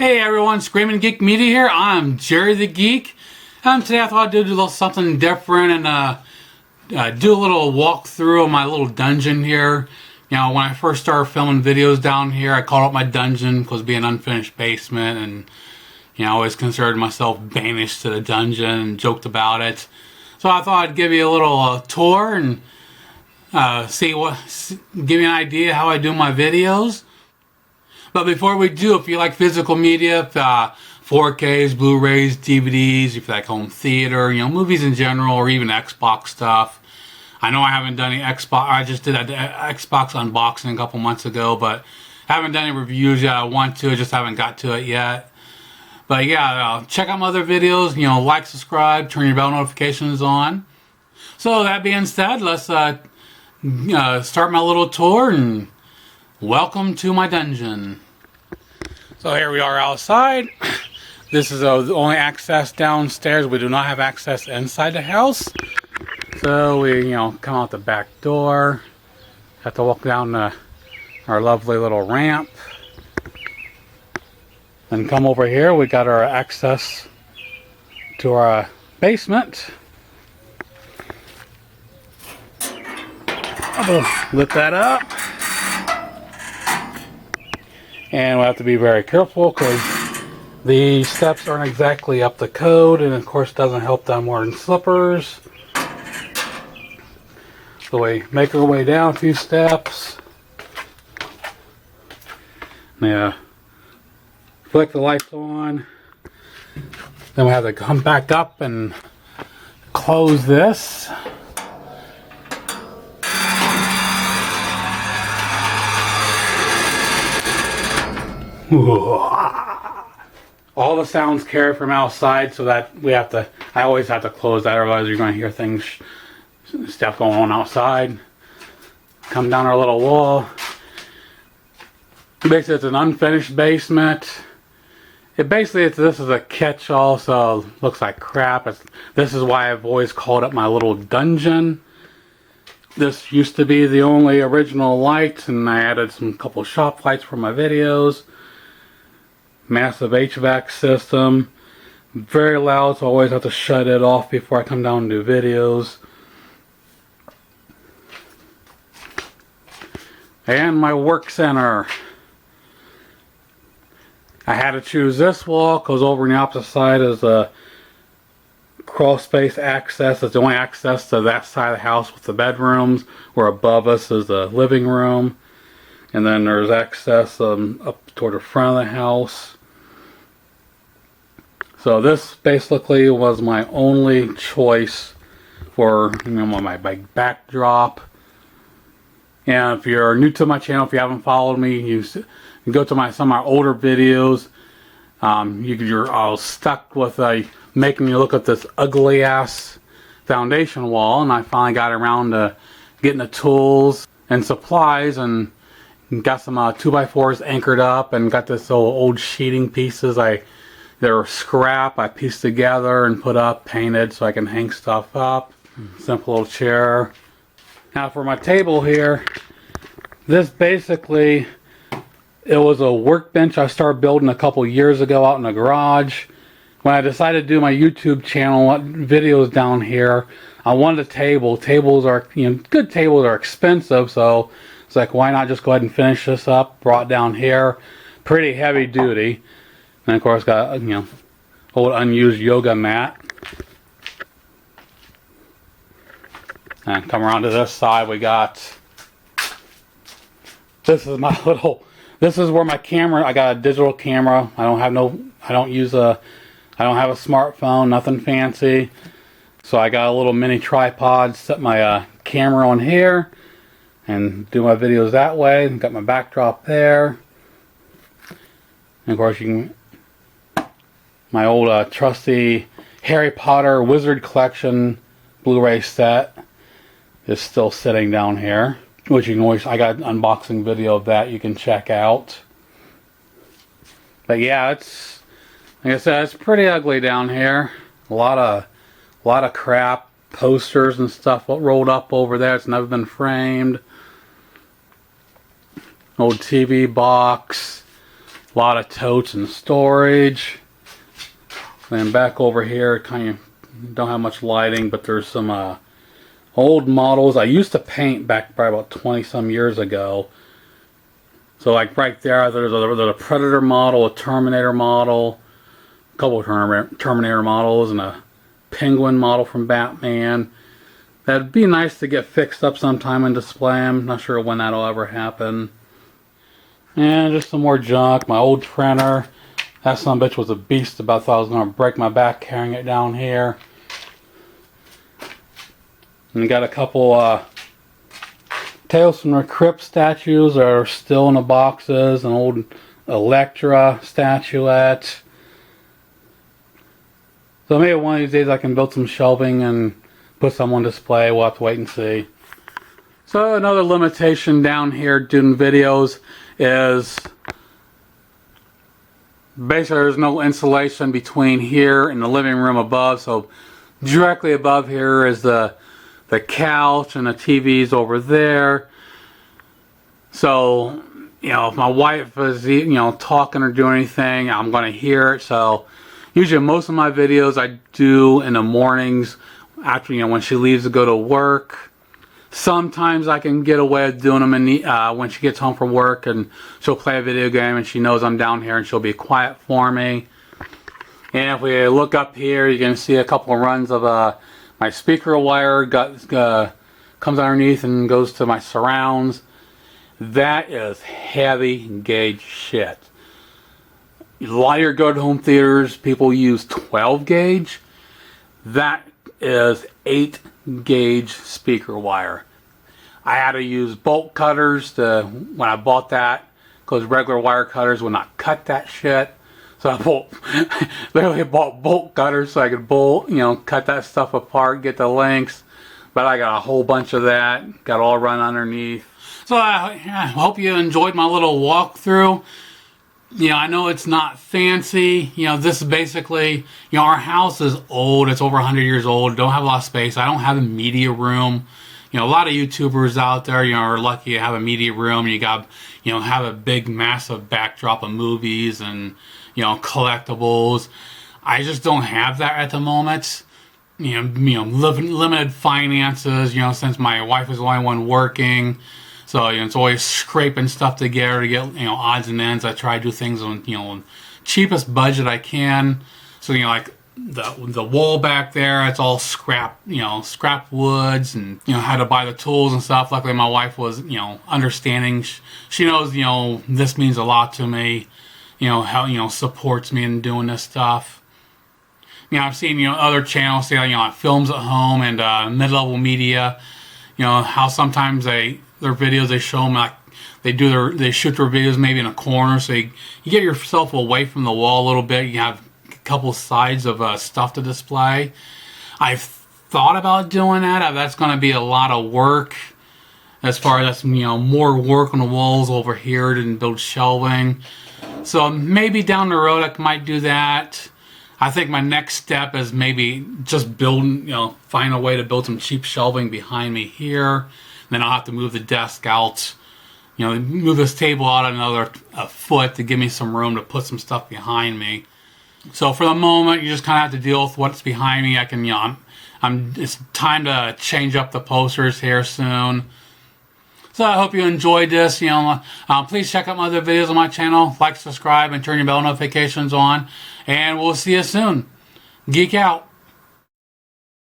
Hey everyone, Screaming Geek Media here. I'm Jerry the Geek. Today I thought I'd do a little something different and do a little walkthrough of my little dungeon here. You know, when I first started filming videos down here, I called it my dungeon because it'd be an unfinished basement, and you know, I always considered myself banished to the dungeon and joked about it. So I thought I'd give you a little tour and give you an idea how I do my videos. But before we do, if you like physical media, 4Ks, Blu-rays, DVDs, if you like home theater, you know, movies in general, or even Xbox stuff. I know I haven't done any Xbox, I just did an Xbox unboxing a couple months ago, but haven't done any reviews yet. I want to, just haven't got to it yet. But yeah, check out my other videos, you know, like, subscribe, turn your bell notifications on. So that being said, let's start my little tour and welcome to my dungeon. So here we are outside. This is the only access downstairs. We do not have access inside the house. So we, you know, come out the back door. Have to walk down our lovely little ramp. Then come over here. We got our access to our basement. I'll lift that up. And we'll have to be very careful because the steps aren't exactly up to code, and of course doesn't help that I'm wearing slippers. So we make our way down a few steps. Yeah. Flick the lights on. Then we have to come back up and close this. All the sounds carry from outside, so that I always have to close that, otherwise you're going to hear things, stuff going on outside. Come down our little wall. Basically it's an unfinished basement. This is a catch-all, so it looks like crap. This is why I've always called it my little dungeon. This used to be the only original light, and I added some couple shop lights for my videos. Massive HVAC system. Very loud, so I always have to shut it off before I come down and do videos. And my work center. I had to choose this wall because over on the opposite side is a crawl space access. It's the only access to that side of the house with the bedrooms, where above us is the living room. And then there's access up toward the front of the house. So this basically was my only choice for, you know, my backdrop. And if you're new to my channel, if you haven't followed me, you can go to some of my older videos. You're all stuck with making you look at this ugly ass foundation wall, and I finally got around to getting the tools and supplies and got some 2x4s anchored up, and got this old sheeting pieces. They were scrap. I pieced together and put up, painted so I can hang stuff up. Simple little chair. Now for my table here, this basically, it was a workbench I started building a couple years ago out in the garage. When I decided to do my YouTube channel videos down here, I wanted a table. Tables are, you know, good tables are expensive, so it's like, why not just go ahead and finish this up? Brought down here, pretty heavy duty. And of course got, you know, old unused yoga mat. And come around to this side, we got, this is my little, this is where my camera, I got a digital camera. I don't have I don't have a smartphone, nothing fancy. So I got a little mini tripod, set my camera on here and do my videos that way. Got my backdrop there. And of course you can, my old trusty Harry Potter Wizard Collection Blu-ray set is still sitting down here, which you can always, I got an unboxing video of that you can check out. But yeah, it's, like I said, it's pretty ugly down here. A lot of crap, posters and stuff rolled up over there. It's never been framed. Old TV box, A lot of totes and storage. Then back over here, kind of don't have much lighting, but there's some old models I used to paint back probably about 20 some years ago. So like right there, there's a Predator model, a Terminator model, a couple of Terminator models, and a Penguin model from Batman. That'd be nice to get fixed up sometime and display them. Not sure when that'll ever happen. And just some more junk. My old printer. That son of a bitch was a beast. About thought I was going to break my back carrying it down here. And got a couple Tales from the Crypt statues that are still in the boxes. An old Elektra statuette. So maybe one of these days I can build some shelving and put some on display. We'll have to wait and see. So another limitation down here doing videos is basically there's no insulation between here and the living room above. So directly above here is the couch and the TV's over there. So, you know, if my wife is, you know, talking or doing anything, I'm going to hear it. So usually most of my videos I do in the mornings after, you know, when she leaves to go to work. Sometimes I can get away with doing them in the, when she gets home from work and she'll play a video game and she knows I'm down here and she'll be quiet for me. And if we look up here, you can see a couple of runs of my speaker wire comes underneath and goes to my surrounds. That is heavy gauge shit. A lot of your go-to-home theaters, people use 12 gauge. That is 8 gauge speaker wire. I had to use bolt cutters when I bought that, because regular wire cutters would not cut that shit. So I literally bought bolt cutters so I could cut that stuff apart, get the lengths. But I got a whole bunch of that, got all run underneath. So I hope you enjoyed my little walkthrough. You know, I know it's not fancy. You know, this is basically, you know, our house is old. It's over 100 years old. Don't have a lot of space. I don't have a media room. You know, a lot of YouTubers out there, you know, are lucky to have a media room. You got, you know, have a big, massive backdrop of movies and, you know, collectibles. I just don't have that at the moment. You know, limited finances. You know, since my wife is the only one working. So, you know, it's always scraping stuff together to get, you know, odds and ends. I try to do things on, you know, cheapest budget I can. So, you know, like the wall back there, it's all scrap woods, and, you know, had to buy the tools and stuff. Luckily, my wife was, you know, understanding. She knows, you know, this means a lot to me. You know, how, you know, supports me in doing this stuff. You know, I've seen, you know, other channels say, you know, like Films at Home and Mid-Level Media. You know, how sometimes their videos, they show them like they shoot their videos maybe in a corner, so you get yourself away from the wall a little bit. You have a couple sides of stuff to display. I've thought about doing that. That's going to be a lot of work. As far as, you know, more work on the walls over here to build shelving. So maybe down the road I might do that. I think my next step is maybe just building, you know, find a way to build some cheap shelving behind me here. Then I'll have to move the desk out, you know, move this table out another foot to give me some room to put some stuff behind me. So for the moment, you just kind of have to deal with what's behind me. I can, you know, it's time to change up the posters here soon. So I hope you enjoyed this. You know, please check out my other videos on my channel. Like, subscribe, and turn your bell notifications on. And we'll see you soon. Geek out.